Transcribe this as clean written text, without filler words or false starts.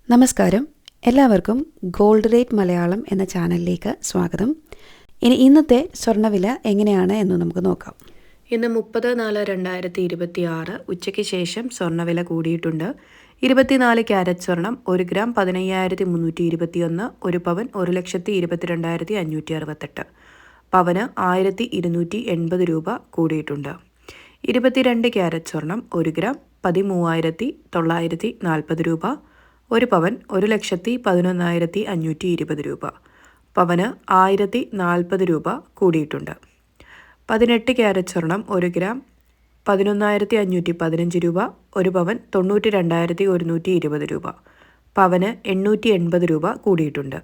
നമസ്കാരം, എല്ലാവർക്കും gold rate Malayalam എന്ന ചാനലിലേക്ക് സ്വാഗതം. ഇന്നത്തെ സ്വർണ്ണവില എങ്ങനെയാണ് എന്ന് നമുക്ക് നോക്കാം. ഇന്ന് 30/4/2026 ഉച്ചയ്ക്ക് ശേഷം സ്വർണ്ണവില കൂടിയിട്ടുണ്ട്. 24 ക്യാരറ്റ് സ്വർണം 1 ഗ്രാം 15,321, 1 പവൻ 1,22,568, പവന് 1,280 രൂപ കൂടിയിട്ടുണ്ട്. 22 ക്യാരറ്റ് സ്വർണം 1 ഗ്രാം 13,940 രൂപ, 1 പവൻ 1,11,520 രൂപ, പവന് 1,040 രൂപ കൂടിയിട്ടുണ്ട്. 18 ക്യാരറ്റ് സ്വർണം 1 ഗ്രാം 11,515 രൂപ, 1 പവൻ 92,120 രൂപ, പവന് 880 രൂപ കൂടിയിട്ടുണ്ട്.